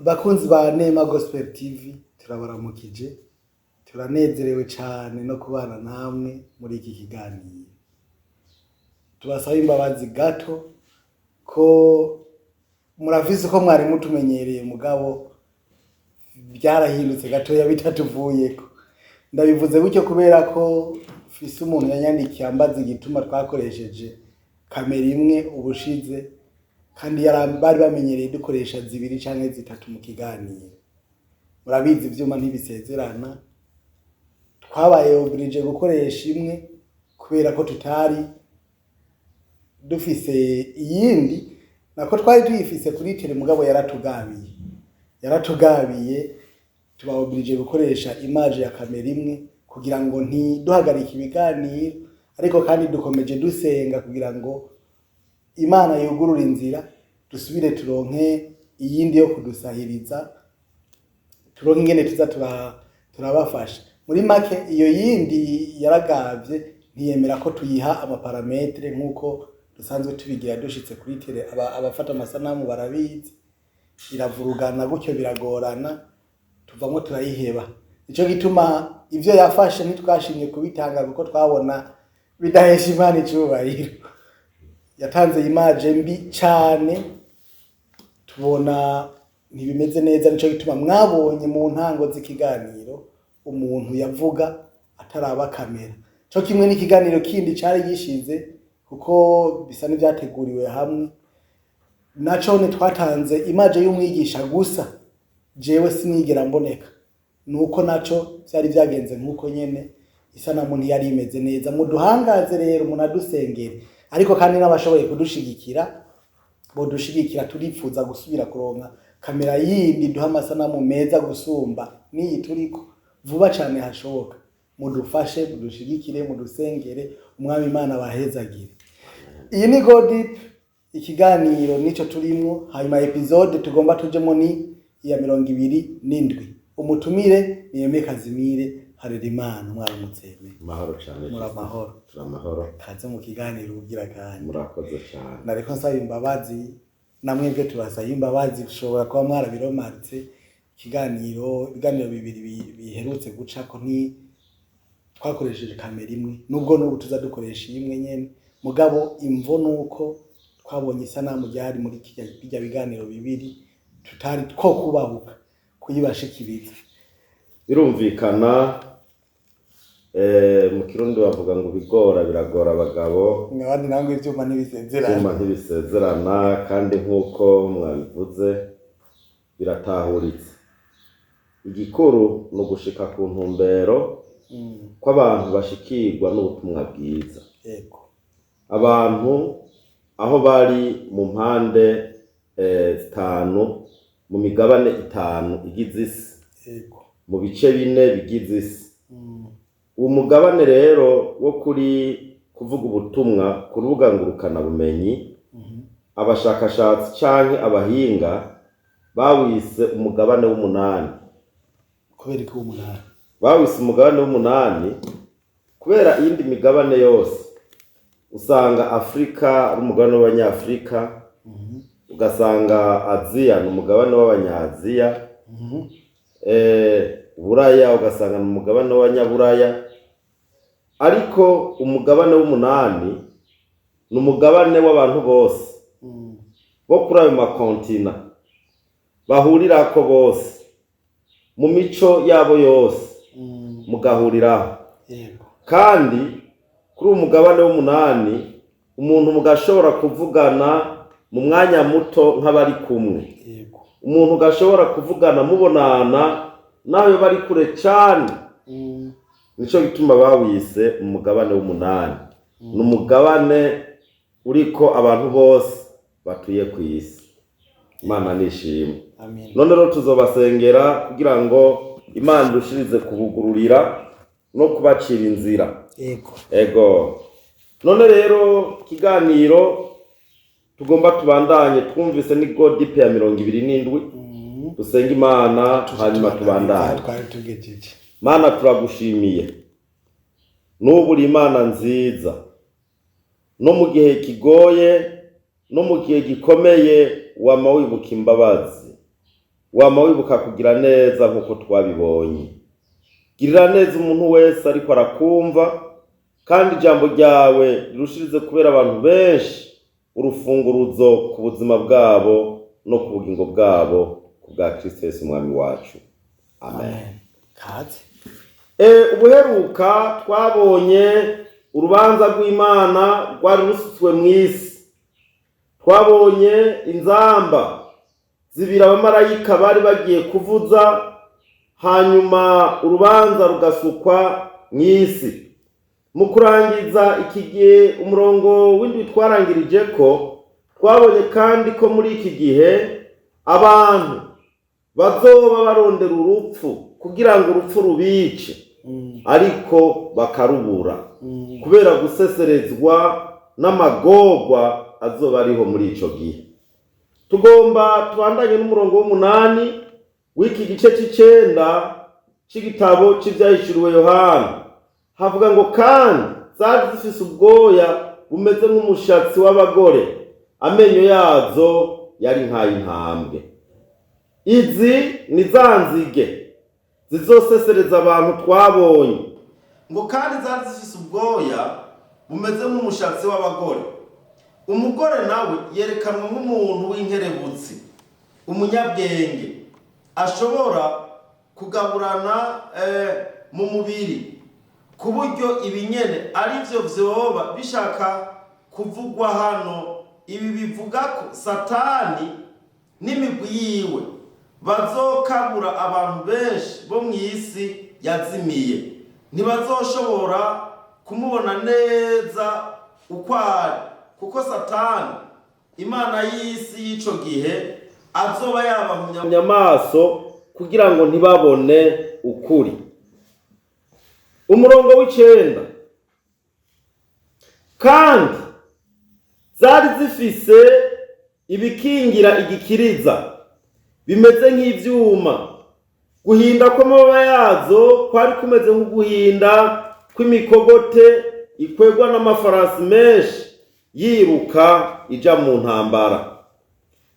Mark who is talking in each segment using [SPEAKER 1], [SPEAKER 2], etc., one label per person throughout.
[SPEAKER 1] Bakunzi ba Nema Gospel TV turabaramukije, turanezerewe cyane no kubana namwe muri iki kiganiro. Tubasaba imbabazi gato ko muravize ko mwari mutumenyereye mugabo byarahindutse gato yabitatuvuyeko. Ndabivuze gutyo kubera ko fise umuntu yanyandikiye ambaza igituma twakoresheje kamera imwe ubushize kandi bari bamenyereye dukoresha zibiri canke zitatu mu kiganiro. Murabizi ivyuma ntibisezerana, twabaye oblige gukoresha imwe kubera ko tutari dufise iyindi, nako twari tuyifise kuri tele mugabo yaratugabiye tuba oblige gukoresha image ya kamera imwe kugira ngo ntiduhagarike ibiganiro, ariko kandi dukomeje dusenga kugira ngo Imana yugurura inzira dusubire turonke iyindi yo kudusahiriza, turonke ingene tuza turabafasha. Muri make iyo yindi yaragavye ntiyemera ko tuyiha amaparametre nkuko dusanzwe tubigira dushitse kuri tele. Abafata amasanamu barabizi, iravurugana gutyo biragorana, tuvamwo turayiheba. Nico gituma ivyo yafashe ntitwashimye kubitanga kuko twabona bidahesha Imana icubahiro. Yatanze image mbi cyane, tubona ntibimeze neza. Nico gituma mwabonye mu ntango z'ikiganiro umuntu yavuga ataraba kamera. Cyo kimwe n'ikiganiro kindi cari gishize kuko bisa n'ivyateguriwe hamwe, naco twatanze image y'umwigisha gusa, jewe sinigera mboneka. Nuko naco byari byagenze nkuko nyene, isanamu ntiyari imeze neza. Muduhangaze rero, munadusengere, ariko kandi n'abashoboye kudushigikira bodushigikira. Turifuza gusubira kuronka kamera yindi duha amasanamu meza gusumba niyi turiko vuba cyane hashoboka. Mudufashe, mudushigikire, mudusengere, umwami Imana bahezagire. Iyi ni Go Deep, ikiganiro nico turimwo. Hanyuma episode tugomba tujemo ni ya 27. Umutumire ni Aime Kazimire Harerimana. Mwaramutse.
[SPEAKER 2] Mahoro cyane.
[SPEAKER 1] Muramahoro.
[SPEAKER 2] Turamahoro.
[SPEAKER 1] Kaze mu kiganiro ugira kandi.
[SPEAKER 2] Murakoze cyane.
[SPEAKER 1] Nariko nsaba imbabazi, namwebwe tubasaba imbabazi, ushobora kuba mwarabiromaritse. Ibiganiro bibiri biherutse guca ko twakoresheje kamera imwe, nubwo n'ubu tuza dukoresha imwe nyene, mugabo imvo nuko twabonye isanamu ryari muri kijya biganiro bibiri tutari two kubahuka kuyibashikiriza.
[SPEAKER 2] Birumvikana mu Kirundi bavuga ngo bigora biragora abagabo,
[SPEAKER 1] n'abandi nango ivyuma
[SPEAKER 2] ntibisezerana, kandi nkuko mwabivuze biratahuritse. Igikuru no gushika ku ntumbero ko abantu bashikirwa n'ubutumwa bwiza.
[SPEAKER 1] Yego.
[SPEAKER 2] Abantu aho bari mu mpande 5 mu migabane 5 igize isi.
[SPEAKER 1] Yego.
[SPEAKER 2] Mu bice 4 bigize isi. Umugabane rero wo kuri kuvuga ubutumwa ku rubuga ngurukana bumenyi, abashakashatsi canke abahinga bawise umugabane w'umunani.
[SPEAKER 1] Kubera ko umunani
[SPEAKER 2] bawise umugabane w'umunani kubera iyindi migabane yose usanga Afrika ari umugabane w'abanyafrika, ugasanga Aziya ni umugabane w'abanyaziya, Buraya ugasanga ni umugabane w'abanyaburaya, ariko umugabane w'umunani ni umugabane w'abantu bose bo kuri ayo makontina bahurirako bose mu mico yabo yose mugahuriraho.
[SPEAKER 1] Yego. Kandi
[SPEAKER 2] kuri umugabane w'umunani umuntu mugashobora kuvugana mu mwanya muto nk'abari kumwe.
[SPEAKER 1] Yego.
[SPEAKER 2] Umuntu gashobora kuvugana mubonana nawe bari kure cyane. Nico gituma bawise umugabane w'umunani. Ni umugabane uriko abantu bose batuye ku isi. Imana nishimwe.
[SPEAKER 1] Amen.
[SPEAKER 2] None rero tuzobasengera kugira ngo Imana idushirize kubugururira no kubacira inzira.
[SPEAKER 1] Yego.
[SPEAKER 2] Ego. None rero kiganiro tugomba tubandanye, twumvise ni Go Deep ya 27. Dusenga Imana hanyuma tubandanye. Mana turagushimiye. Nubu uri Imana nziza. No mu gihe kigoye, no mu gihe gikomeye wama wibuka imbabazi. wama wibuka kugira neza nk'uko twabibonye. Girira neza umuntu wese ariko arakumva, kandi ijambo ryawe rirushirize kubera abantu benshi urufunguruzo ku buzima bwabo no ku bugingo bwabo ku bwa Kristo Yesu umwami wacu. Amen. Ubuheruka twabonye urubanza rw'Imana rwari rusutswe mu isi. Twabonye inzamba zibira abamarayika bari bagiye kuvuza, hanyuma urubanza rugasukwa mu isi. Mu kurangiza iki gihe umurongo w'indwi twarangirije ko twabonye kandi ko muri iki gihe abantu bazoba barondera urupfu kugira ngo urupfu rubice, ariko bakarubura kubera guseserezwa n'amagorwa azoba ariho muri ico gihe. Tugomba tubandanye n'umurongo w'umunani w'iki gice c'9 c'igitabo c'ivyahishuriwe Yohana. Havuga ngo kandi zari zifise ubwoya bumeze nk'umushatsi w'abagore, amenyo yazo yari nk'ay'intambwe. Izi ni za nzige zizosesereza abantu twabonye. Ngo kandi zari zifise ubwoya bumeze nk'umushatsi w'abagore. Umugore nawe yerekanwa nk'umuntu w'inkerebutsi, umunyabwenge, ashobora kugaburana mu mubiri, ku buryo ibinyene ari byo vyoba bishaka kuvugwa hano. Ibi bivuga ko Satani n'imigwi yiwe bazokabura abantu benshi bo mu isi yazimiye. Ntibazoshobora kumubona neza uko ari, kuko Satani imana y'isi y'ico gihe azoba yabahumya amaso kugira ngo ntibabone ukuri. Umurongo w'9, kandi zari zifise ibikingira igikiriza bimeze nk'ivyuma. Guhinda kw'amababa yazo kwari kumeze nk'uguhinda kw'imikogote ikwegwa n'amafarasi menshi yiruka ija mu ntambara.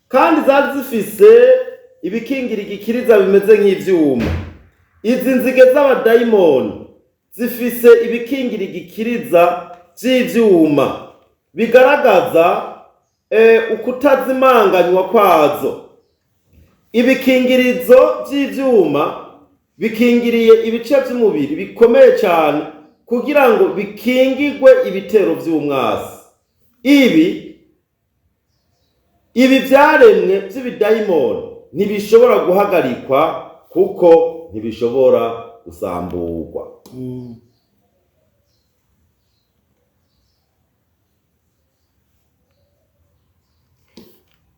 [SPEAKER 2] Kandi zari zifise ibikingira igikiriza bimeze nk'ivyuma. Izi nzige z'abadayimoni zifise ibikingira igikiriza vy'ivyuma bigaragaza ukutazimanganywa kwazo. Ibikingirizo vy'ivyuma bikingiriye ibice vy'umubiri bikomeye cyane kugira ngo bikingigwe ibitero vy'umwasi. Ibi vyaremwe vy'ibidayimoni ntibishobora guhagarikwa kuko ntibishobora gusamburwa.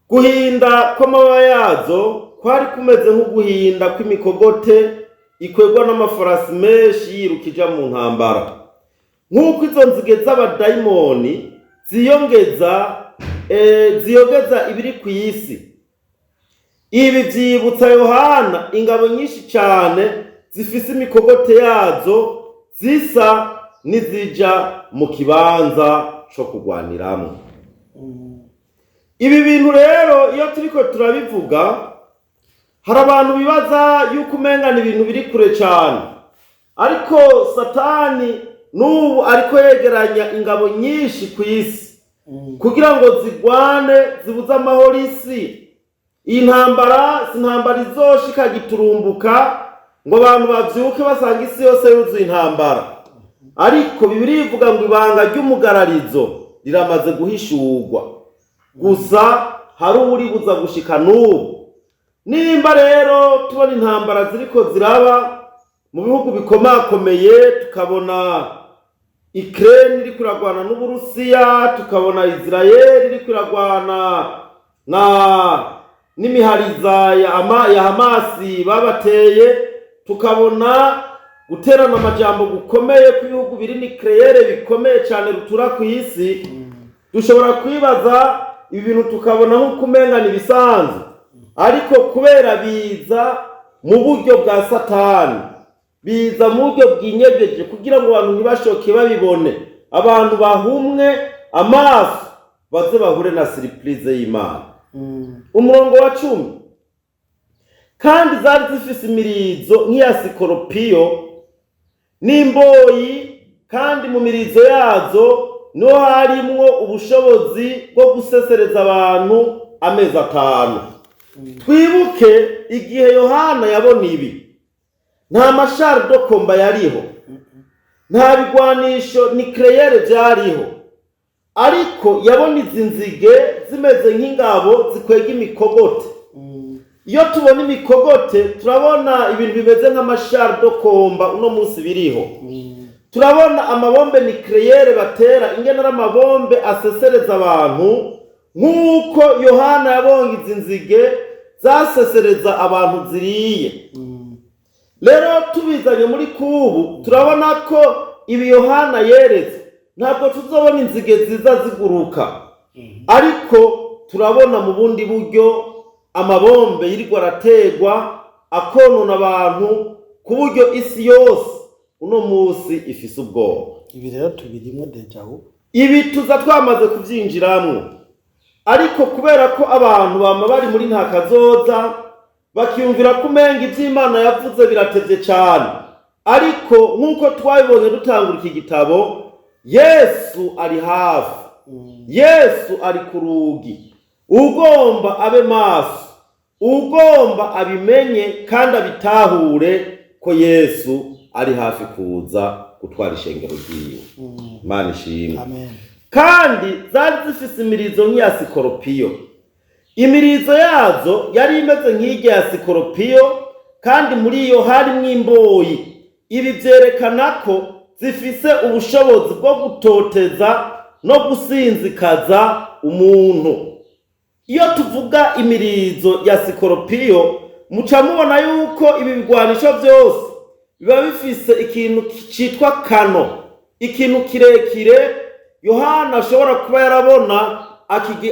[SPEAKER 2] Guhinda kw'amababa yazo kwari kumeze nk'uguhinda kw'imikogote ikwegwa n'amafarasi menshi yirukija mu ntambara. Nk'uko izo nzige z'abadayimoni ziyogeza ibiri ku isi. Ibi vyibutsa Yohana ingabo nyinshi cyane zifise imikogote yazo zisa n'izija mu kibanza co kugwaniramwo. Ibi bintu rero iyo turiko turabivuga, hari abantu bibaza yuko umengana ibintu biri kure cyane, ariko Satani n'ubu ariko yegeranya ingabo nyinshi ku isi kugira ngo zigwane zibuze amahoro isi. Iyi ntambara si intambara izoshika giturumbuka ngo abantu bavyuke basanga isi yose yuzuye intambara, ariko Bibiliya ivuga ngo ibanga ry'umugararizo riramaze guhishurwa, gusa hari uwuribuza gushika n'ubu. Nimba rero tubona intambara ziriko ziraba mu bihugu bikomakomeye, tukabona Ukraine iri kuragwana n'Uburusiya, tukabona Israel iri kuragwana n'imihariza ya Hamasi babateye, tukabona guterana amajambo gukomeye ku bihugu biri nucleaire bikomeye cyane rutura ku isi, dushobora kwibaza ibi bintu tukabona nk'uko umengana ibisanzwe, ariko kubera biza mu buryo bwa Satani, biza mu buryo bw'inyegeje kugira ngo abantu ntibashoke babibone, abantu bahumwe amaso baze bahure na surprise y'Imana. Umurongo wa 10, kandi zari zifise imirizo nk'iya sikoropiyo n'imboyi, kandi mu mirizo yazo niho harimwo ubushobozi bwo gusesereza abantu amezi 5. Twibuke igihe Yohana yabona ibi, nta mashari do komba yariho, nta bigwanisho nucleaire byariho, ariko yabona izi nzige zimeze nk'ingabo zikwega imikogote. Iyo tubona imikogote turabona ibintu bimeze nk'amashari do komba uno munsi biriho. Turabona amabombe nucleaire batera, ingene ari amabombe asesereza abantu, nk'uko Yohana yabonye izi nzige zasesereza abantu ziriye. Rero tubizanye muri kubu turabona ko ibi Yohana yeretse ntabwo tuzobona inzige ziza ziguruka, ariko turabona mu bundi buryo amabombe yirirwa arategwa akonona abantu ku buryo isi yose uno munsi ifise ubwoba.
[SPEAKER 1] Ibi rero tubirimo deja vu,
[SPEAKER 2] ibi tuza twamaze kuvyinjiramwo, ariko kubera ko abantu bama bari muri nta kazoza bakiyumvira kumenga ivy'Imana yavuze biratevye cyane, ariko nk'uko twabibonye dutangura iki gitabo, Yesu ari hafi, Yesu ari ku rugi. Ugomba abe maso, ugomba abimenye kandi abitahure ko Yesu ari hafi kuza gutwara ishengero ryiwe. Imana ishimwe.
[SPEAKER 1] amen.
[SPEAKER 2] Kandi zari zifise imirizo nk'iya sikoropiyo. Imirizo yazo yari imeze nk'irya ya sikoropiyo, kandi muri iyo harimwo imboyi. Ibi vyerekana ko zifise ubushobozi bwo gutoteza no gusinzikaza umuntu. Iyo tuvuga imirizo ya sikoropiyo, muca mubona yuko ibi bigwanisho byose biba bifise ikintu citwa kano, ikintu kirekire Yohana ashobora kuba yarabona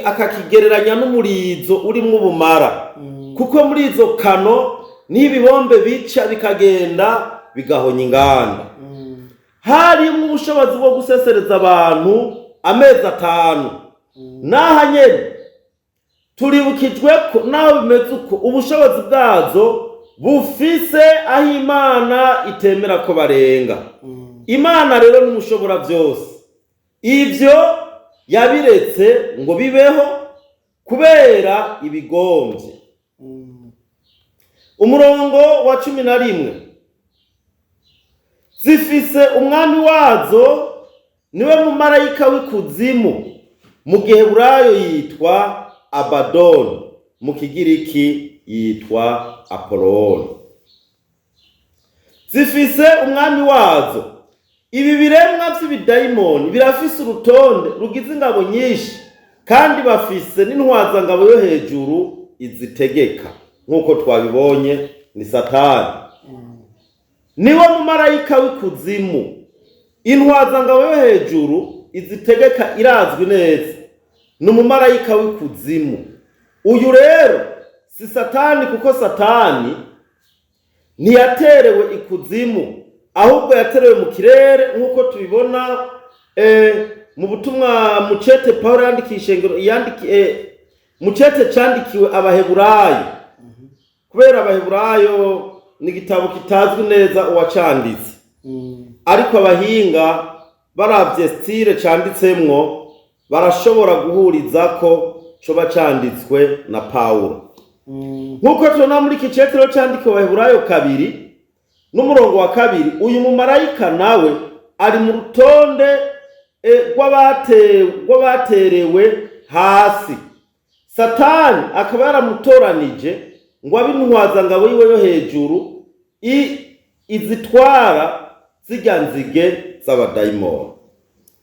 [SPEAKER 2] akakigereranya n'umurizo urimwo ubumara. Kuko muri izo kano n'ibibombe bica bikagenda bigahonya inganda. Harimwo ubushobozi bwo gusesereza abantu amezi 5. Naha nyene turibukijwe ko naho bimeze uko ubushobozi bwazo bufise aho Imana itemera ko barenga. Imana rero n'umushobora byose. Ivyo yabiretse ngo bibeho kubera ibigombye. Umurongo wa 11, zifise umwami wazo niwe mumarayika w'ikuzimu, mu Giheburayo yitwa Abaddon, mu Kigiriki yitwa Apollon. Zifise umwami wazo. Ibi biremwa vy'ibidayimoni birafise urutonde rugize ingabo nyinshi, kandi bafise n'intwazangabo yo hejuru izitegeka. Nk'uko twabibonye ni Satani. Niwe mumarayika w'ikuzimu. Intwazangabo yo hejuru izitegeka irazwi neza. Ni umumarayika w'ikuzimu. Uyu rero si Satani, kuko Satani ntiyaterewe ikuzimu, ahubwo yaterewe mu kirere, nk'uko tubibona mu butumwa mu cete Paulo yandikiye mu cete candikiwe Abaheburayo. Kubera Abaheburayo ni igitabo kitazwi neza uwacanditse, ariko abahinga baravye style canditsemwo barashobora guhuriza ko coba canditswe na Paulo. Nk'uko tubona muri iki cetero candikiwe Abaheburayo 2 n'umurongo wa 2, uyu mumarayika nawe ari mu rutonde rw'abaterewe hasi. Satani akaba yaramutoranije ngo abe intwazangabo yiwe yo hejuru izitwara zirya nzige z'abadayimoni.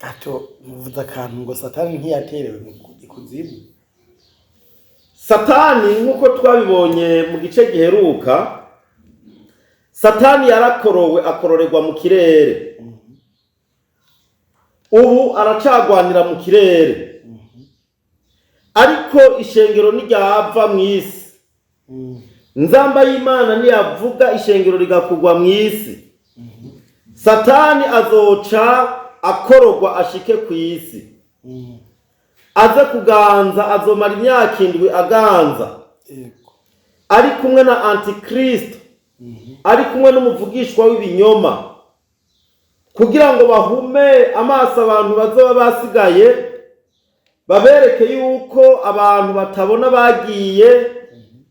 [SPEAKER 1] Ato muvuze akantu ngo Satani ntiyaterewe mu ikuzimu.
[SPEAKER 2] Satani nk'uko twabibonye mu gice giheruka, Satani yarakorowe, akororerwa mu kirere. Ubu aracagwanira mu kirere. Ariko ishengero n'iryava mu isi. Nzamba y'Imana niyavuga ishengero rigakugwa mu isi. Satani azoca akorogwa ashike ku isi. Aze kuganza, azomara imyaka 7 aganza. ari kumwe na antikristo, ari kumwe n'umuvugishwa w'ibinyoma, kugira ngo bahume amaso abantu bazoba basigaye, babereke yuko abantu batabona bagiye,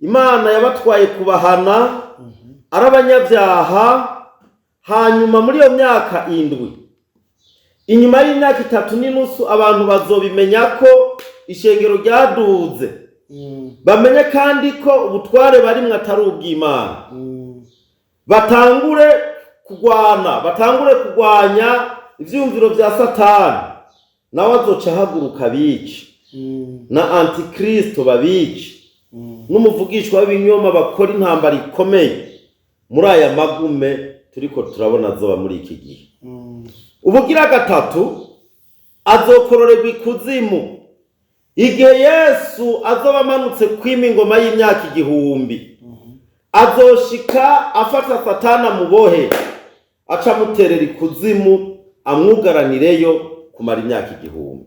[SPEAKER 2] Imana yabatwaye kubahana, ari abanyabyaha. Hanyuma muri iyo myaka 7, inyuma y'imyaka 3 abantu bazobimenya ko ishengero ryaduze, bamenye kandi ko ubutware barimwe atari ubw'Imana, batangure kurwanya ivyumviro vya Satani, nawe azoca ahaguruka bice, na antikristo babice, n'umuvugishwa w'ibinyoma bakora intambara ikomeye muri aya magume turiko turabona zoba muri iki gihe. Ubugira 3 azokororerwa ikuzimu, igihe Yesu azoba amanutse kwima ingoma y'imyaka 1000, azoshika afata Satani mubohe, aca muterera ikuzimu, amwugaranireyo kumara imyaka 1000.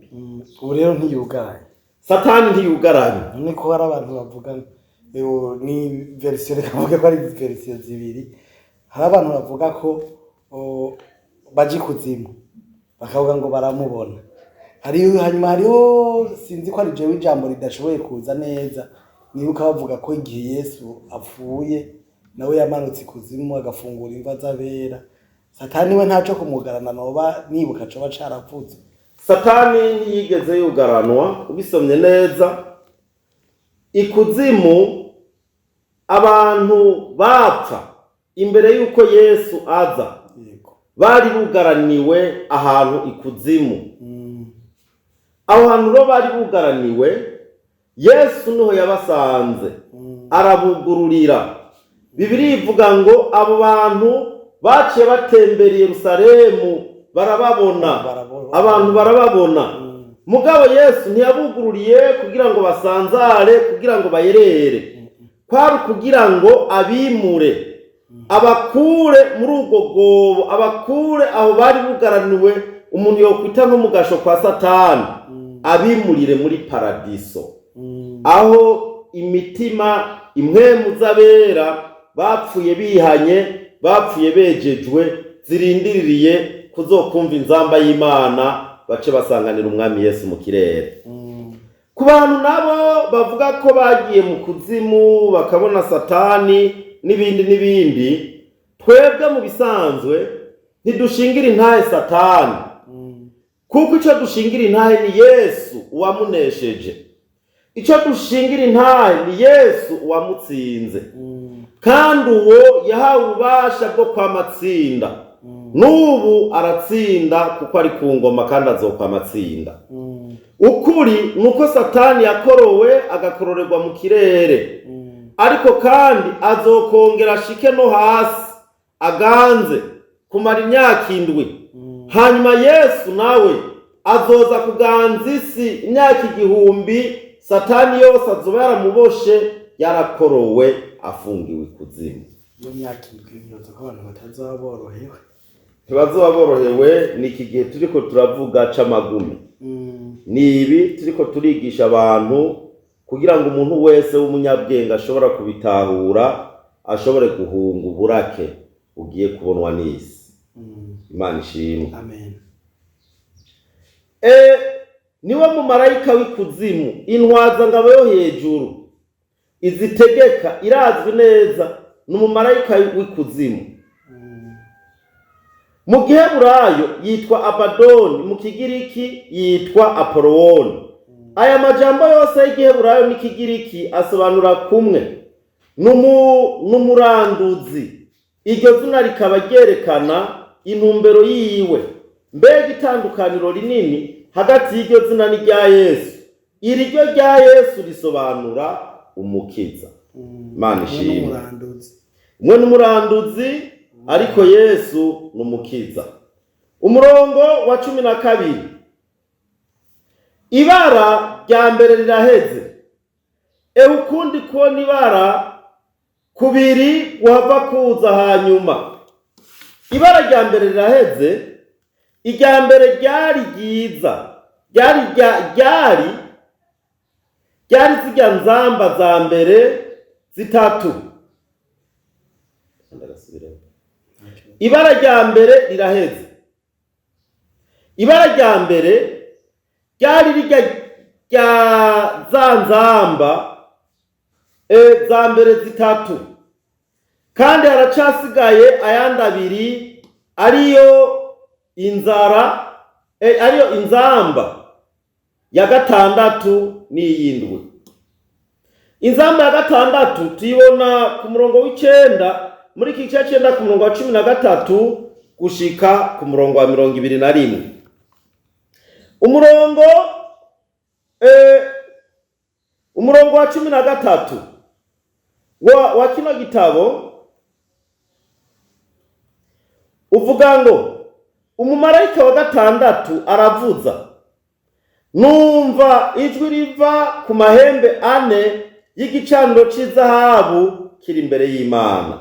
[SPEAKER 1] Ubu rero ntiyugaranye,
[SPEAKER 2] Satani ntiyugaranye.
[SPEAKER 1] niko hari abantu bavuga ni version, rekavuga ko ari version zibiri. Hari abantu bavuga ko baji kuzimu, bakavuga ngo baramubona. Hanyuma hariho, sinzi ko ari jewe ijambo ridashoboye kuza neza, nibuka bavuga ko igihe Yesu apfuye nawe yamanutse kuzimu agafungura imva z'abera. Satani we ntaco kumugarana, noba nibuka coba caravuze.
[SPEAKER 2] Satani ntiyigeze yugaranwa. Ubisomye neza, ikuzimu abantu bapfa imbere yuko Yesu aza bari bugaraniwe ahantu ikuzimu. Aho hantu ro bari bugaraniwe, Yesu niho yabasanze, arabugururira. Bibiri ivuga ngo abo bantu baciye batembera Yerusalemu, barababona, abantu barababona. Mugabo Yesu ntiyabugururiye kugira ngo basanzare, kugira ngo bayerere, kwari kugira ngo abimure, abakure muri ubwo gobo, abakure aho bari bugaraniwe, umuntu yokwita nko mu gasho kwa Satani, abimurire muri paradiso, aho imitima impwemu z'abera bapfuye bihanye, bapfuye bejejwe, zirindiririye kuzokumva inzamba y'Imana, bace basanganira umwami Yesu mu kirere. Ku bantu nabo bavuga ko bagiye mu kuzimu bakabona Satani n'ibindi, twebwe mu bisanzwe ntidushingira intahe Satani, kuko ico dushingira intahe ni Yesu uwamunesheje. Ico dushingira intahe ni Yesu uwamutsinze, kandi uwo yahawe ububasha bwo kwamatsinda. N'ubu aratsinda kuko ari ku ngoma, kandi azokwamatsinda. Ukuri nuko Satani yakorowe agakororerwa mu kirere, ariko kandi azokongera ashike no hasi aganze kumara imyaka 7. Hanyuma Yesu nawe azoza kuganza isi imyaka 1000. Satani yose azoba yaramuboshe, yarakorowe, afungiwe ikuzimu.
[SPEAKER 1] Iyo myaka 7 ko abantu batazaborohewe,
[SPEAKER 2] ntibazoba borohewe. Ni iki gihe turiko turavuga c'amagume. Ni ibi turiko turigisha abantu kugira ngo umuntu wese w'umunyabwenge ashobora kubitahura, ashobore guhunga uburake ugiye kubonwa n'isi. Imana ishimwe.
[SPEAKER 1] Amen.
[SPEAKER 2] Niwe mu marayika w'ikuzimu, intwaza ngabo yo hejuru izitegeka, irazwi neza, n'umumarayika w'ikuzimu. Mu Giheburayo yitwa Abadoni, mu Kigiriki yitwa Apoloni. Aya majambo yose y'Igiheburayo n'Ikigiriki asobanura kumwe, n'umuranduzi. Iryo zina rikaba ryerekana intumbero yiwe. Mbega itandukaniro rinini hagati y'iryo zina n'irya Yesu. Iri ryo rya Yesu risobanura umukiza. Imana ishimwe. Umwe n'umuranduzi, ariko Yesu n'umukiza. Umurongo wa 12. Ibara rya mbere riraheze, ukundi kubona ibara kubiri guhava kuza hanyuma. Ibara rya mbere riraheze, irya mbere ryari ryiza, ryari zirya nzamba za mbere zitatu. Ibara rya mbere riraheze. Ibara rya mbere ryari rya za nzamba za mbere zitatu, kandi haracasigaye ayandi abiri ariyo inzamba ya gatandatu n'iyindwi. Inzamba ya gatandatu tuyibona ku murongo w'9 muri iki gice 9 ku murongo wa 13 gushika ku murongo wa 21. Umurongo wa 13 wa kino gitabo uvuga ngo umumarayika wa gatandatu aravuza, numva ijwi riva ku mahembe 4 y'igicaniro cy'izahabu kiri imbere y'Imana.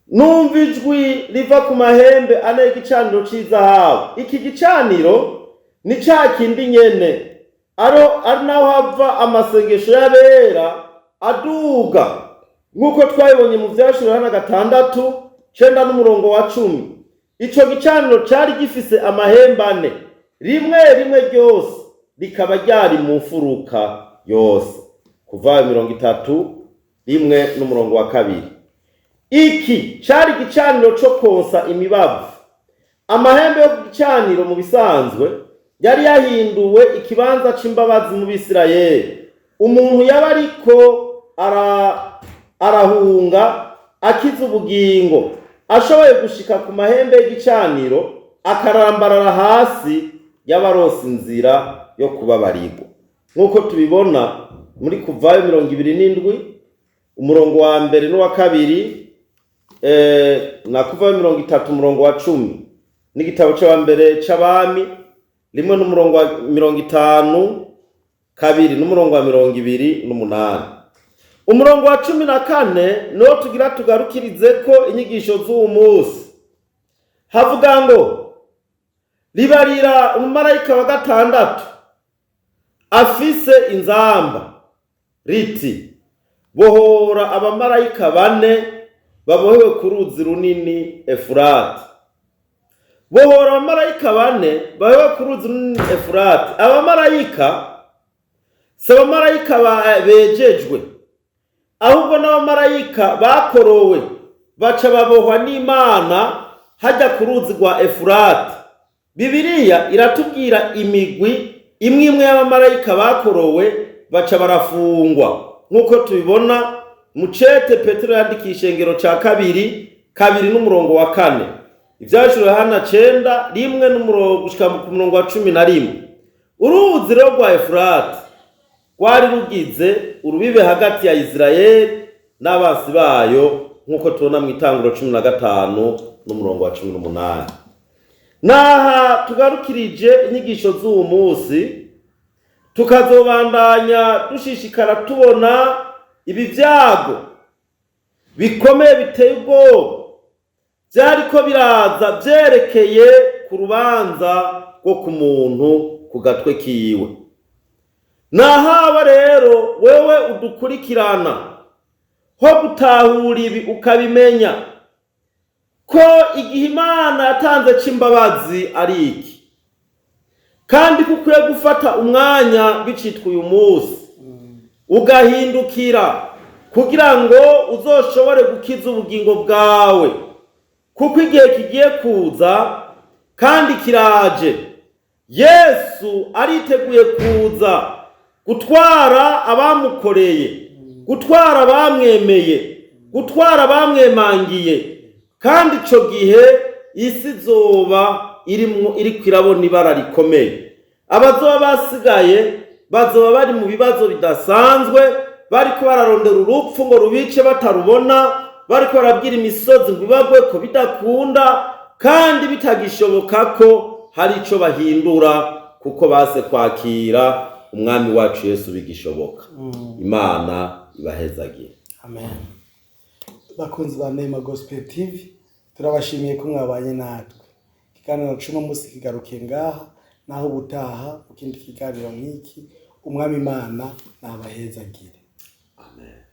[SPEAKER 2] Numva ijwi riva ku mahembe 4 y'igicaniro cy'izahabu. Iki gicaniro ni cya kindi nyene ari naho hava amasengesho y'abera aduga, nk'uko twabibonye mu Vyashuro Yohana 6:9 n'umurongo wa 10. Ico gicaniro cyari gifise amahembe 4, rimwe ryose rikaba ryari mu mfuruka yose. Kuva 31 n'umurongo wa 2. Iki cyari gicaniro cyo konsa imibavu. Amahembe yo gicaniro mu bisanzwe yari yahinduwe ikibanza c'imbabazi mu Bisirayeli. Umuntu yaba ariko arahunga akiza ubugingo ashoboye gushika ku mahembe y'igicaniro akarambarara hasi, y'abarose inzira yo kubabarirwa. Nk'uko tubibona muri Kuvayo 27 umurongo wa 1 n'uwa 2, na Kuvayo 30 umurongo wa 10, n'igitabo cya mbere c'Abami 1 n'umurongo wa 50, 2 n'umurongo wa 28. Umurongo wa 14 no tugira tugarukirize ko inyigisho z'uwo munsi. Havuga ngo ribarira umumarayika wa gatandatu afise inzamba riti, bohora abamarayika 4 babohewe ku ruzi runini Efurati. Bohora abamarayika 4 babohewe ku ruzi runini Efurati. Abamarayika si abamarayika bejejwe, ahubwo n'abamarayika bakorowe baca babohwa n'Imana hajya ku ruzi rwa Efurati. Bibiliya iratubwira imigwi imwe y'abamarayika bakorowe baca barafungwa, nk'uko tubibona mu cete Petero yandikisha ingero ca 2 n'umurongo wa 4. Ivyashuro Yohana 9:1 n'umurongo gushika ku murongo wa 11. Uruzi rwa Efurati rwari rugize urubibe hagati ya Israeli n'abasi bayo, nk'uko tubona mu Itanguriro 15 n'umurongo wa 18. Naha tugarukirije inyigisho z'uwo munsi, tukazobandanya dushishikara tubona ibi vyago bikomeye biteye ubwoba byariko biraza byerekeye ku rubanza rwo ku muntu ku gatwe kiwe. Nahaba rero wewe udukurikirana ho gutahura ibi ukabimenya ko igihe Imana yatanze c'imbabazi ari iki, kandi kukwiye gufata umwanya bicitwa uyu munsi ugahindukira kugira ngo uzoshobore gukiza ubugingo bwawe, kuko igihe kigiye kuza kandi kiraje. Yesu ariteguye kuza gutwara abamukoreye, gutwara abamwemeye, gutwara abamwemangiye, kandi ico gihe isi zoba iri kwirabona ibara rikomeye. Abazoba basigaye bazoba bari mu bibazo bidasanzwe, bariko bararondera urupfu ngo rubice batarubona, bariko barabwira imisozi ngo ibagwe ko bidakunda, kandi bitagishoboka ko hari ico bahindura, kuko base kwakira umwami wacu Yesu bigishoboka. Imana ibahezagire.
[SPEAKER 1] Amen. Bakunzi ba Neema Gospel TV, turabashimiye ko mwabanye natwe. Ikiganiro cy'uno munsi kigarukiye ngaha, naho ubutaha ukindi kiganiro nk'iki. Umwami Imana nabahezagire.
[SPEAKER 2] Amen.